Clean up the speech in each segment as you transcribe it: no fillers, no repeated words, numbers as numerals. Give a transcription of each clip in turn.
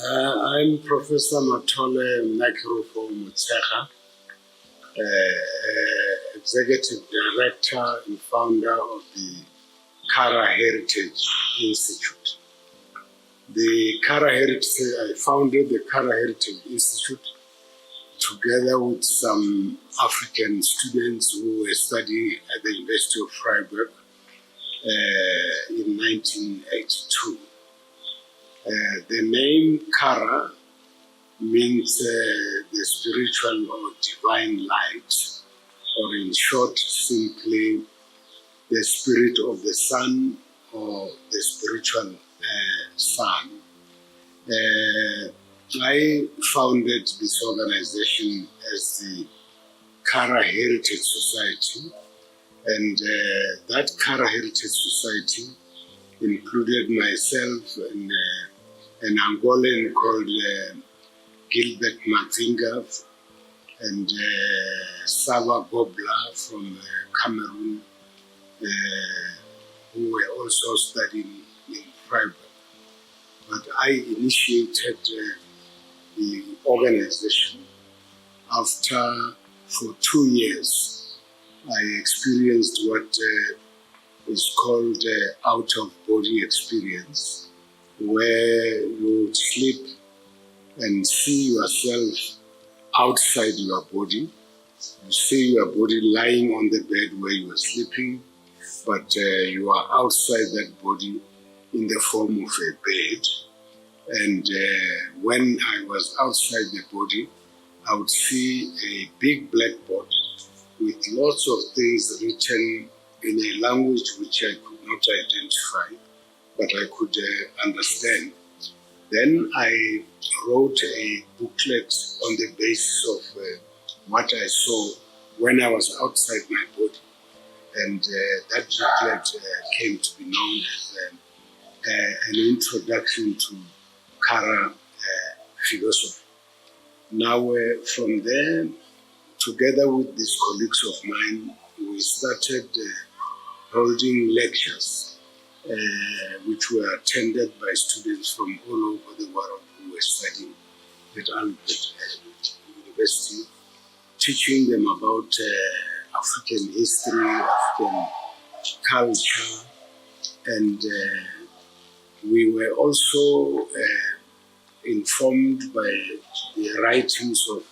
I'm Professor Mathole from Motshekga, Executive Director and Founder of the Kara Heritage Institute. I founded the Kara Heritage Institute together with some African students who were studying at the University of Freiburg in 1982. The name Kara means the spiritual or divine light, or in short, simply the spirit of the sun or the spiritual sun. I founded this organization as the Kara Heritage Society, and that Kara Heritage Society included myself and an Angolan called Gilbert Mathole and Sava Bobla from Cameroon, who were also studying in Freiburg. But I initiated the organization after, for 2 years, I experienced what is called out-of-body experience, where you sleep and see yourself outside your body. You see your body lying on the bed where you are sleeping, but you are outside that body in the form of a bed. And when I was outside the body, I would see a big blackboard with lots of things written in a language which I could not identify, but I could understand. Then I wrote a booklet on the basis of what I saw when I was outside my body. And that booklet came to be known as an introduction to Kara philosophy. Now, from there, together with these colleagues of mine, we started holding lectures, which were attended by students from all over the world who were studying at Albert University, teaching them about African history, African culture, and we were also informed by the writings of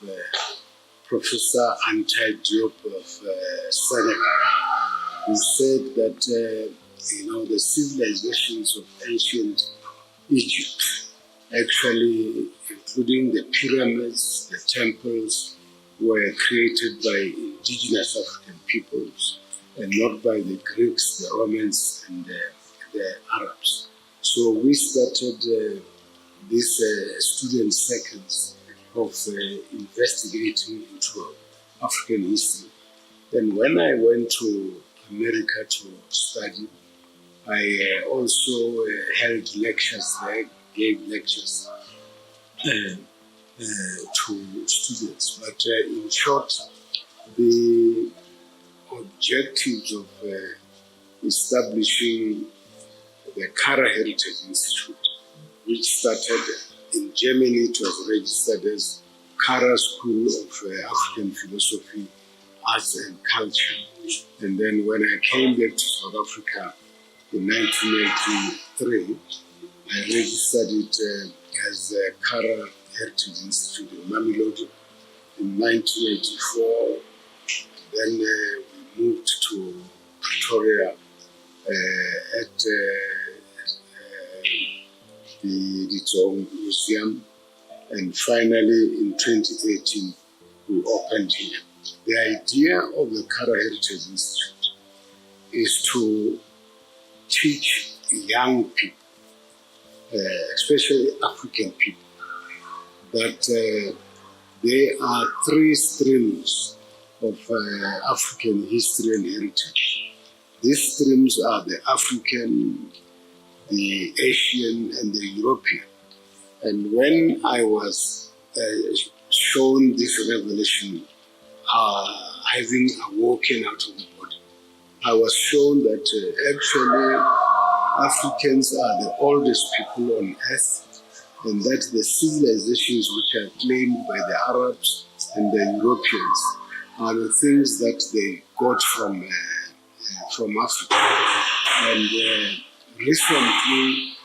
Professor Antai Diop of Senegal, who said that the civilizations of ancient Egypt, actually including the pyramids, the temples, were created by indigenous African peoples and not by the Greeks, the Romans, and the Arabs. So we started these student seconds of investigating into African history. Then when I went to America to study, I also held lectures there, gave lectures to students. But in short, the objectives of establishing the Kara Heritage Institute, which started in Germany, it was registered as Kara School of African Philosophy, Arts and Culture. And then when I came back to South Africa in 1983, I registered it as Kara Heritage Institute in Mathole. In 1984, then we moved to Pretoria at the Rizong Museum, and finally in 2018 we opened here. The idea of the Kara Heritage Institute is to teach young people, especially African people, that there are 3 streams of African history and heritage. These streams are the African, the Asian, and the European. And when I was shown this revelation, having awoken out of the body, I was shown that actually Africans are the oldest people on earth, and that the civilizations which are claimed by the Arabs and the Europeans are the things that they got from Africa. And recently,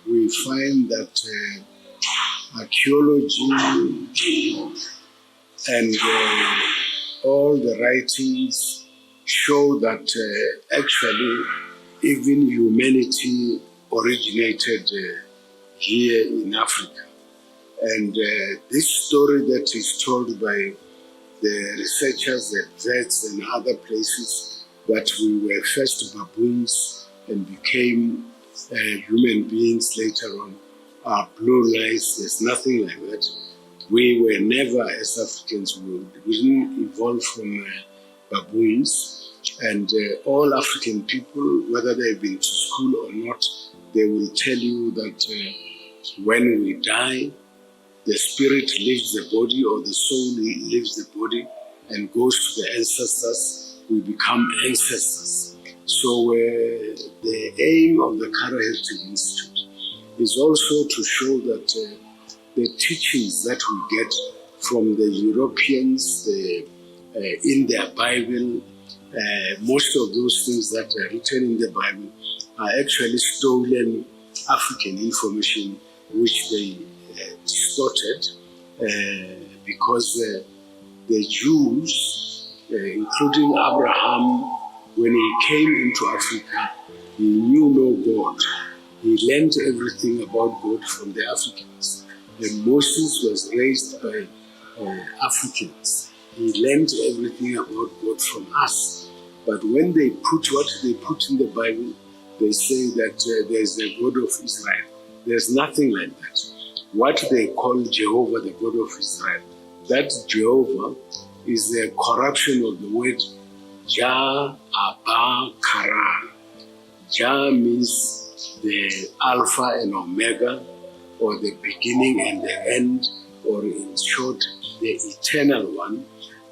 we find that archaeology and all the writings show that actually even humanity originated here in Africa. And this story that is told by the researchers at Vets and other places, that we were first baboons and became human beings later on, are blue lies. There's nothing like that. We were never, as Africans, we didn't evolve from baboons. And all African people, whether they've been to school or not, they will tell you that when we die, the spirit leaves the body, or the soul leaves the body and goes to the ancestors. We become ancestors. So the aim of the Kara Heritage Institute is also to show that the teachings that we get from the Europeans in their Bible, most of those things that are written in the Bible are actually stolen African information which they distorted because the Jews, including Abraham, when he came into Africa, he knew no God. He learned everything about God from the Africans. And Moses was raised by Africans. He learned everything about God from us. But when they put what they put in the Bible, they say that there's a God of Israel. There's nothing like that. What they call Jehovah, the God of Israel, that Jehovah is a corruption of the word Jah, Abba, Kara. Jah means the Alpha and Omega, or the beginning and the end, or in short, the eternal one.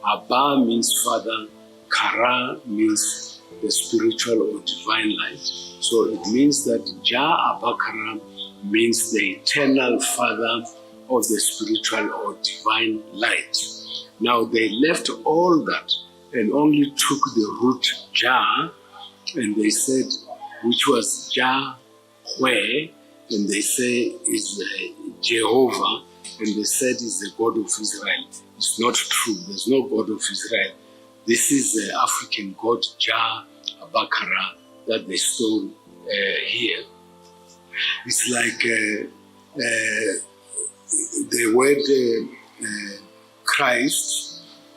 Abba means Father, Kara means the spiritual or divine light. So it means that Jah, Abba, Kara means the eternal Father of the spiritual or divine light. Now they left all that and only took the root Jah, and they said, which was Yahweh, and they say is Jehovah, and they said is the God of Israel. It's not true. There's no God of Israel. This is the African God Jah, Abakara, that they stole here. It's like the word Christ.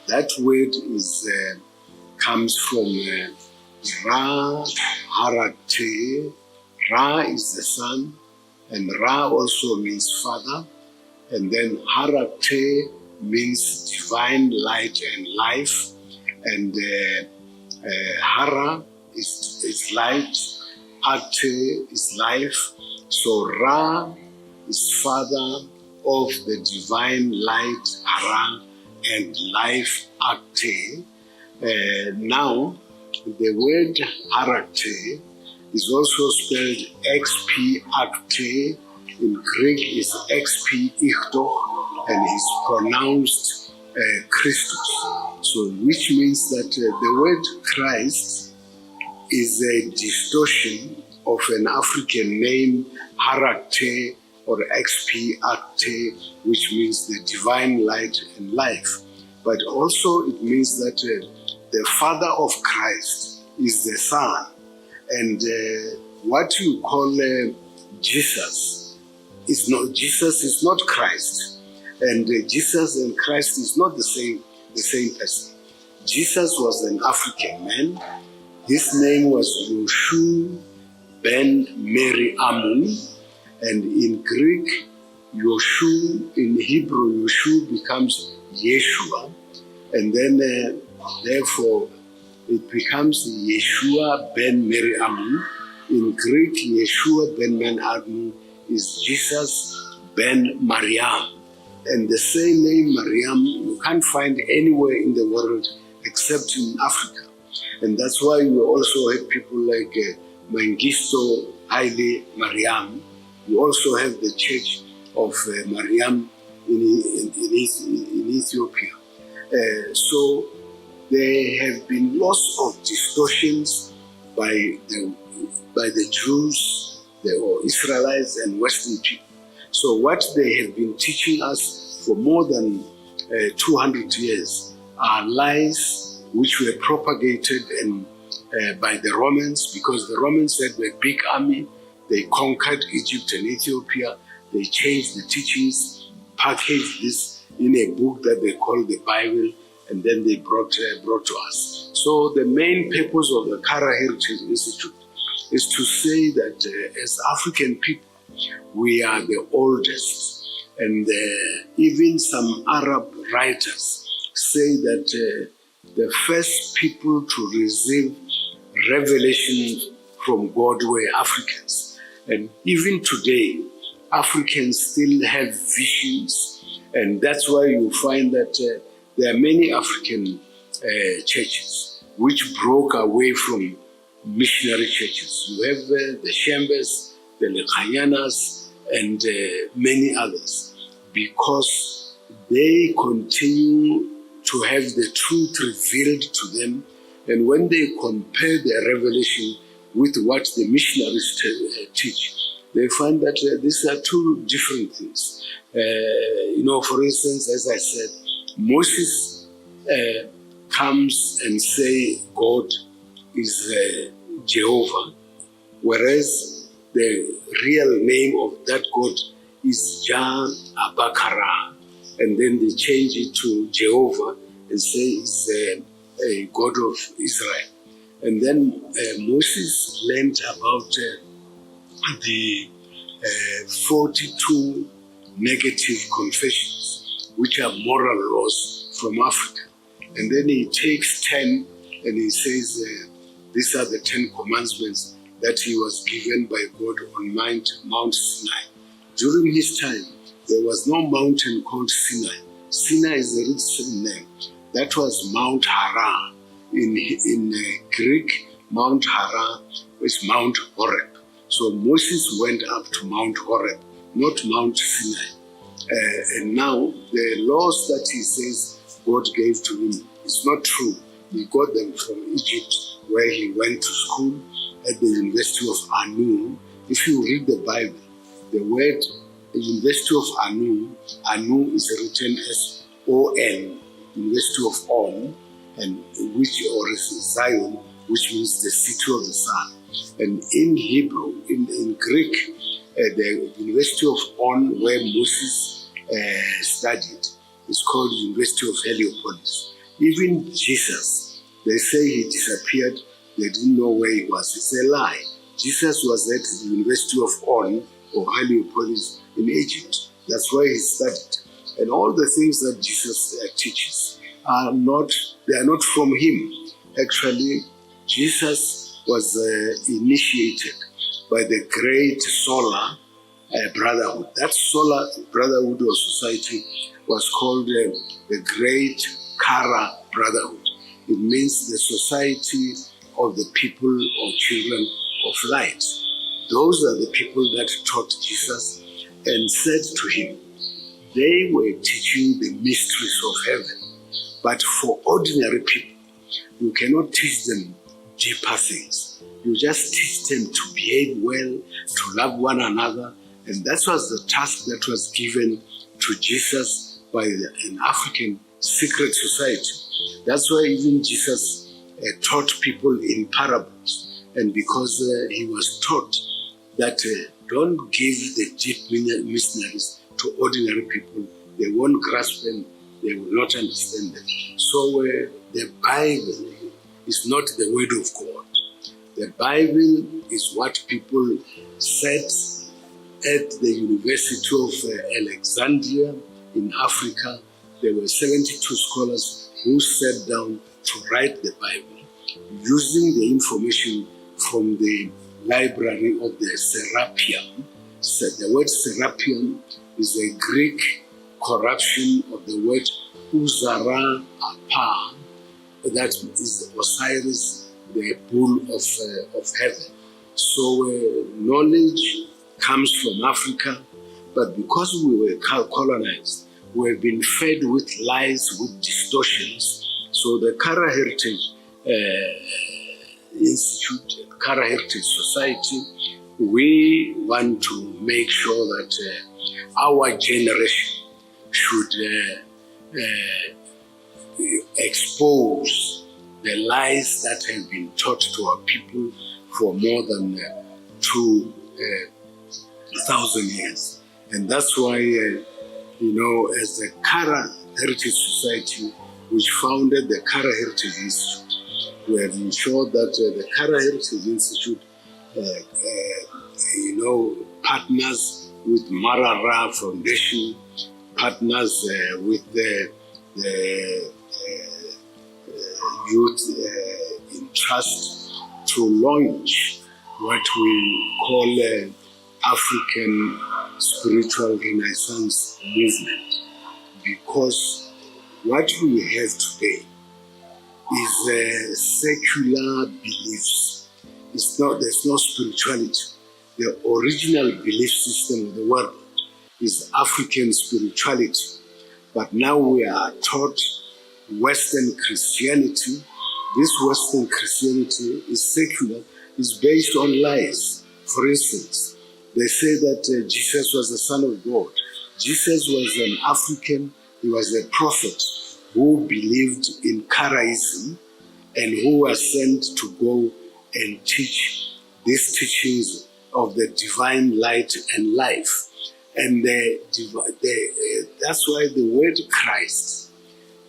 That word is comes from Ra, Harakte. Ra is the sun, and Ra also means father. And then Harakte means divine light and life. And Hara is light, Akte is life. So Ra is father of the divine light, Hara, and life, Akte. Now, the word Harakte is also spelled XP Akte. In Greek is XP Ichto, and is pronounced Christus. So, which means that the word Christ is a distortion of an African name, Harakte or XP Akte, which means the divine light and life. But also it means that the father of Christ is the son. And what you call Jesus is not Christ. And Jesus and Christ is not the same person. Jesus was an African man. His name was Yoshu ben Mary Amun. And in Greek, Yoshu, in Hebrew, Yoshu becomes Yeshua. And then, therefore, it becomes Yeshua ben Mary Amun. In Greek, Yeshua ben Mary Amun is Jesus ben Mariam. And the same name, Mariam, you can't find anywhere in the world except in Africa. And that's why you also have people like Mengistu Haile Mariam, You also have the church of Mariam in Ethiopia. So there have been lots of distortions by the Jews, or Israelites and Western people. So what they have been teaching us for more than 200 years are lies which were propagated by the Romans, because the Romans had a big army. They conquered Egypt and Ethiopia. They changed the teachings, packaged this in a book that they call the Bible, and then they brought to us. So the main purpose of the Kara Heritage Institute is to say that as African people, we are the oldest. And even some Arab writers say that the first people to receive revelation from God were Africans. And even today, Africans still have visions. And that's why you find that there are many African churches which broke away from missionary churches. You have the Shembes, the Lekhayanas, and many others, because they continue to have the truth revealed to them. And when they compare their revelation with what the missionaries teach, they find that these are two different things. For instance, as I said, Moses comes and say God is Jehovah, whereas the real name of that God is Jah Abakara, and then they change it to Jehovah and say it's a God of Israel. And then Moses learned about the 42 negative confessions, which are moral laws from Africa. And then he takes 10 and he says, these are the 10 commandments that he was given by God on Mount Sinai. During his time, there was no mountain called Sinai. Sinai is a rich name. That was Mount Hara. In Greek, Mount Hara is Mount Horeb. So Moses went up to Mount Horeb, not Mount Sinai. And now the laws that he says God gave to him is not true. He got them from Egypt, where he went to school at the University of Anu. If you read the Bible, the word University of Anu is written as O-N, University of On, and or is Zion, which means the city of the sun. And in Hebrew, in Greek, the University of On, where Moses studied, is called University of Heliopolis. Even Jesus, they say he disappeared. They didn't know where he was. It's a lie. Jesus was at the University of On or Heliopolis in Egypt. That's where he studied. And all the things that Jesus teaches are not from him. Actually, Jesus was initiated by the great solar brotherhood. That solar brotherhood or society was called the Great Kara Brotherhood. It means the society of the people or children of light. Those are the people that taught Jesus and said to him, they were teaching the mysteries of heaven. But for ordinary people, you cannot teach them deeper things. You just teach them to behave well, to love one another. And that was the task that was given to Jesus by an African secret society. That's why even Jesus taught people in parables. And because he was taught that don't give the deep mysteries to ordinary people, they won't grasp them, they will not understand them. So the Bible is not the word of God. The Bible is what people said at the University of Alexandria in Africa. There were 72 scholars who sat down to write the Bible using the information from the library of the Serapeum. So the word Serapeum is a Greek corruption of the word Uzara Apa, that is Osiris, the bull of heaven. So knowledge comes from Africa, but because we were colonized, we have been fed with lies, with distortions. So the Kara Heritage Institute, Kara Heritage Society, we want to make sure that our generation should expose the lies that have been taught to our people for more than 2,000 years. And that's why, as the Kara Heritage Society, which founded the Kara Heritage Institute, we have ensured that the Kara Heritage Institute, partners with Marara Foundation, partners with the Youth in Trust to launch what we call African Spiritual Renaissance Movement, because what we have today is secular beliefs. There's no spirituality. The original belief system of the world is African spirituality. But now we are taught Western Christianity. This Western Christianity is secular, is based on lies. For instance, they say that Jesus was the Son of God. Jesus was an African, he was a prophet who believed in Karaism and who was sent to go and teach these teachings of the divine light and life. And that's why the word Christ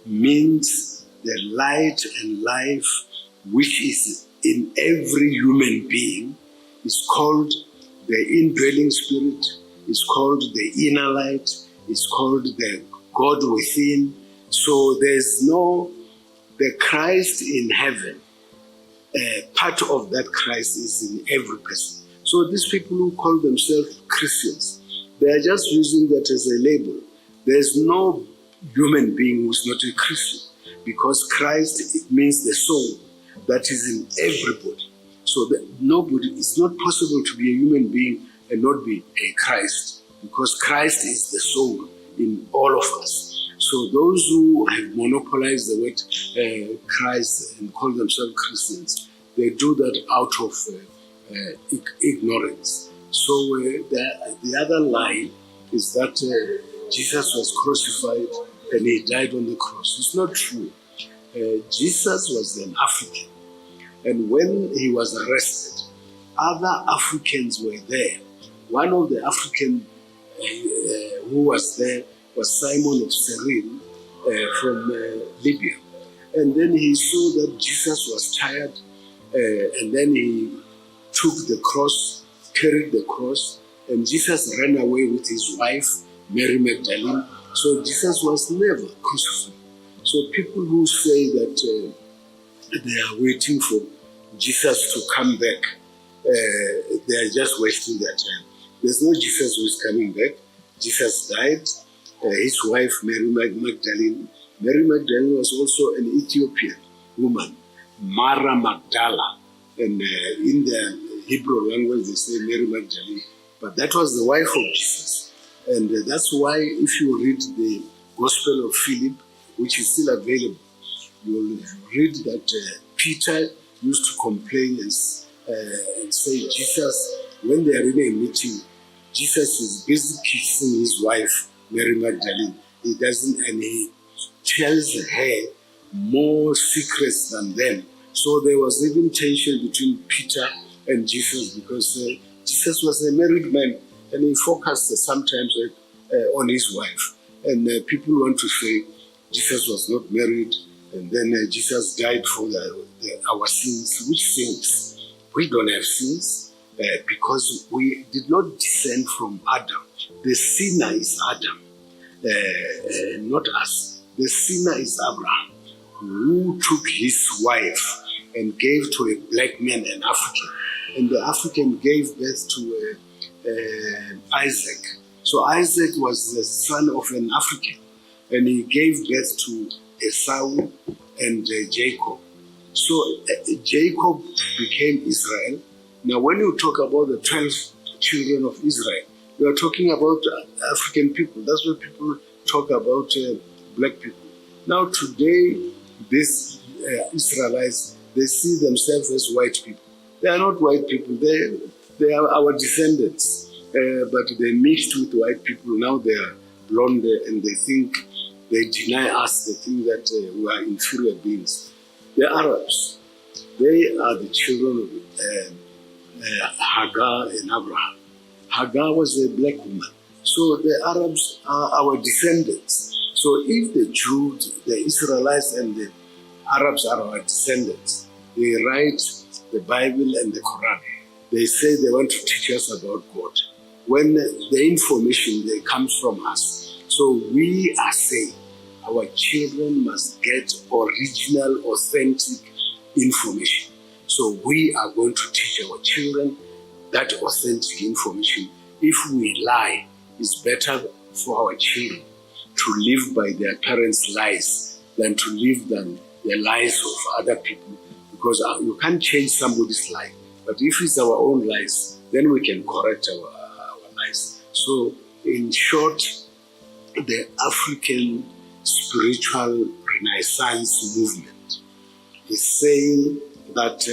means the light and life which is in every human being. Is called the indwelling spirit, is called the inner light, is called the God within. So there's the Christ in heaven. Part of that Christ is in every person. So these people who call themselves Christians, they are just using that as a label. There's no human being who's not a Christian, because Christ, it means the soul that is in everybody. So that it's not possible to be a human being and not be a Christ, because Christ is the soul in all of us. So those who have monopolized the word Christ and call themselves Christians, they do that out of ignorance. So the other lie is that Jesus was crucified and he died on the cross. It's not true. Jesus was an African. And when he was arrested, other Africans were there. One of the African who was there was Simon of Cyrene from Libya. And then he saw that Jesus was tired, and then he took the cross, carried the cross, and Jesus ran away with his wife, Mary Magdalene. So Jesus was never crucified. So people who say that they are waiting for Jesus to come back, they are just wasting their time. There's no Jesus who is coming back. Jesus died. His wife, Mary Magdalene. Mary Magdalene was also an Ethiopian woman, Mara Magdala. And in the Hebrew language, they say Mary Magdalene. But that was the wife of Jesus. And that's why if you read the Gospel of Philip, which is still available, you will read that Peter used to complain and say, Jesus, when they are in a meeting, Jesus is busy kissing his wife, Mary Magdalene. He doesn't, and he tells her more secrets than them. So there was even tension between Peter and Jesus, because Jesus was a married man and he focused sometimes on his wife. And people want to say Jesus was not married, and then Jesus died for our sins. Which sins? We don't have sins because we did not descend from Adam. The sinner is Adam, not us. The sinner is Abraham, who took his wife and gave to a black man, an African. And the African gave birth to Isaac. So Isaac was the son of an African, and he gave birth to Esau and Jacob. So Jacob became Israel. Now when you talk about the 12 children of Israel. We are talking about African people. That's what people talk about black people. Now today, these Israelites, they see themselves as white people. They are not white people. They are our descendants. But they mixed with white people. Now they are blonde and they think, they deny us. They think that we are inferior beings. The Arabs, they are the children of Hagar and Abraham. Hagar was a black woman. So the Arabs are our descendants. So if the Jews, the Israelites and the Arabs are our descendants, they write the Bible and the Quran. They say they want to teach us about God. When the information, they comes from us. So we are saying our children must get original, authentic information. So we are going to teach our children that authentic information. If we lie, it's better for our children to live by their parents' lies than to live than the lies of other people, because you can't change somebody's life. But if it's our own lies, then we can correct our lies. So in short, the African spiritual renaissance movement is saying that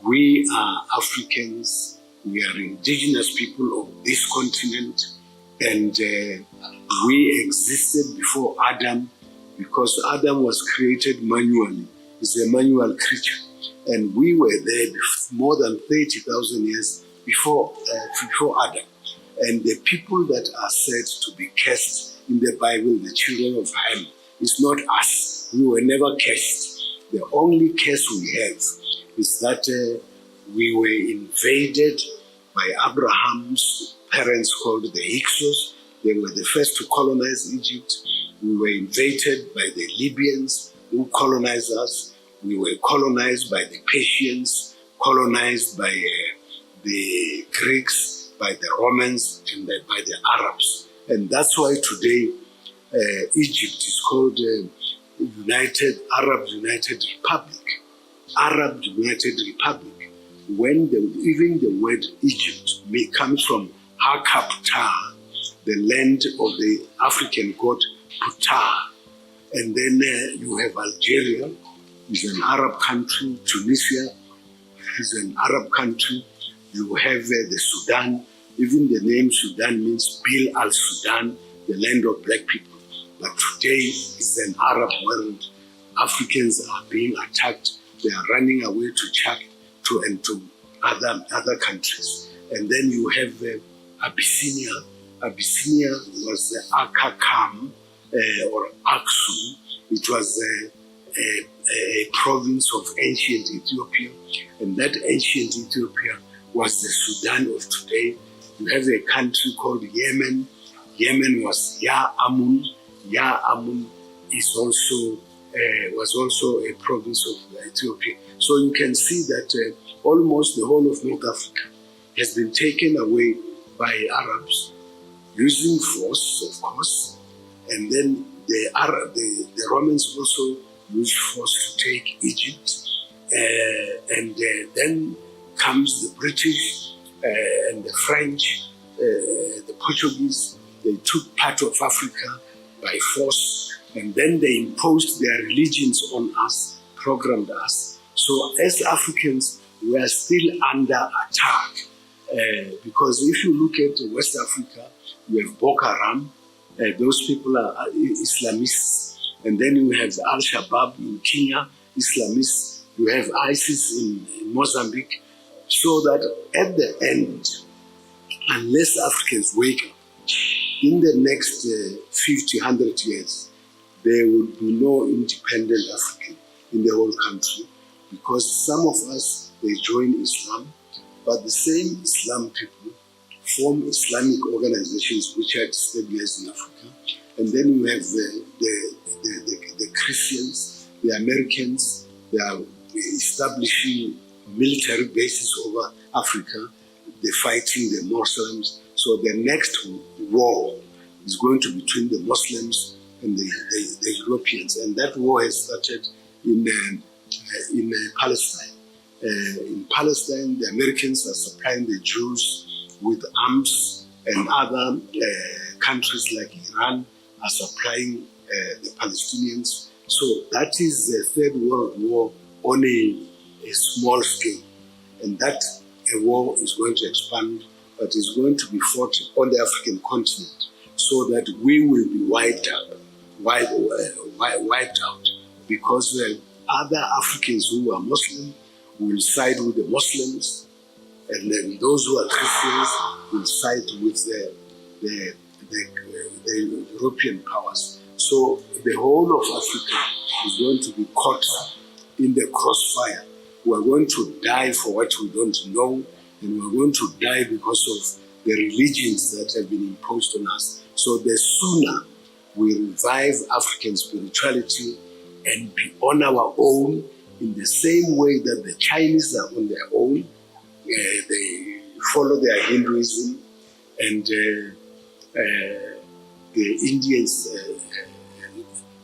we are Africans, we are indigenous people of this continent, and we existed before Adam, because Adam was created manually. He's a manual creature. And we were there more than 30,000 years before Adam. And the people that are said to be cursed in the Bible, the children of Ham, is not us. We were never cursed. The only curse we have is that we were invaded by Abraham's parents called the Hyksos. They were the first to colonize Egypt. We were invaded by the Libyans who colonized us. We were colonized by the Persians, colonized by the Greeks, by the Romans, and by the Arabs. And that's why today Egypt is called Arab United Republic. Arab United Republic. When even the word Egypt comes from Hakapta, the land of the African god Ptah. And then you have Algeria, is an Arab country. Tunisia is an Arab country. You have the Sudan. Even the name Sudan means Bil al-Sudan, the land of black people. But today is an Arab world. Africans are being attacked. They are running away to Chad and to other countries. And then you have Abyssinia. Abyssinia was the Akakam or Aksum. It was a province of ancient Ethiopia. And that ancient Ethiopia was the Sudan of today. You have a country called Yemen. Yemen was Ya Amun. Ya Amun is was also a province of Ethiopia. So you can see that almost the whole of North Africa has been taken away by Arabs using force, of course, and then the Romans also used force to take Egypt, and then comes the British and the French, the Portuguese. They took part of Africa by force, and then they imposed their religions on us, programmed us. So as Africans, we are still under attack, because if you look at West Africa, you have Boko Haram. Those people are Islamists. And then you have Al-Shabaab in Kenya, Islamists. You have ISIS in Mozambique. So that at the end, unless Africans wake up, in the next 50, 100 years, there will be no independent African in the whole country, because some of us, they join Islam, but the same Islam people form Islamic organizations which are destabilized in Africa. And then you have the Christians, the Americans. They are establishing military bases over Africa. They're fighting the Muslims. So the next war is going to be between the Muslims and the Europeans. And that war has started in Palestine. In Palestine, the Americans are supplying the Jews with arms, and other countries like Iran are supplying the Palestinians. So that is the Third World War on a small scale. And that war is going to expand, but is going to be fought on the African continent so that we will be wiped out, because other Africans who are Muslim will side with the Muslims, and then those who are Christians will side with the European powers. So the whole of Africa is going to be caught in the crossfire. We're going to die for what we don't know, and we're going to die because of the religions that have been imposed on us. So the sooner we revive African spirituality and be on our own in the same way that the Chinese are on their own, they follow their Hinduism, and the Indians,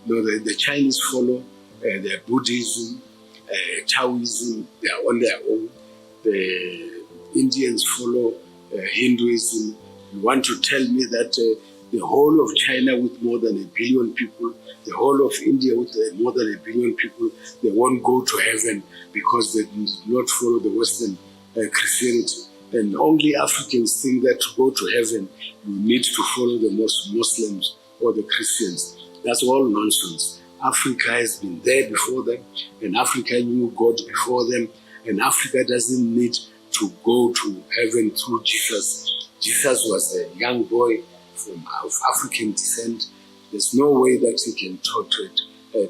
the Chinese follow their Buddhism, Taoism, they are on their own. The Indians follow Hinduism. You want to tell me that the whole of China with more than 1 billion people, the whole of India with more than 1 billion people, they won't go to heaven because they did not follow the Western Christianity. And only Africans think that to go to heaven, you need to follow the Muslims or the Christians. That's all nonsense. Africa has been there before them, and Africa knew God before them, and Africa doesn't need to go to heaven through Jesus. Jesus was a young boy of African descent. There's no way that he can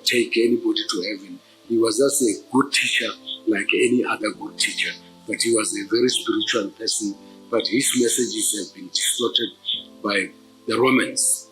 take anybody to heaven. He was just a good teacher like any other good teacher, but he was a very spiritual person. But his messages have been distorted by the Romans.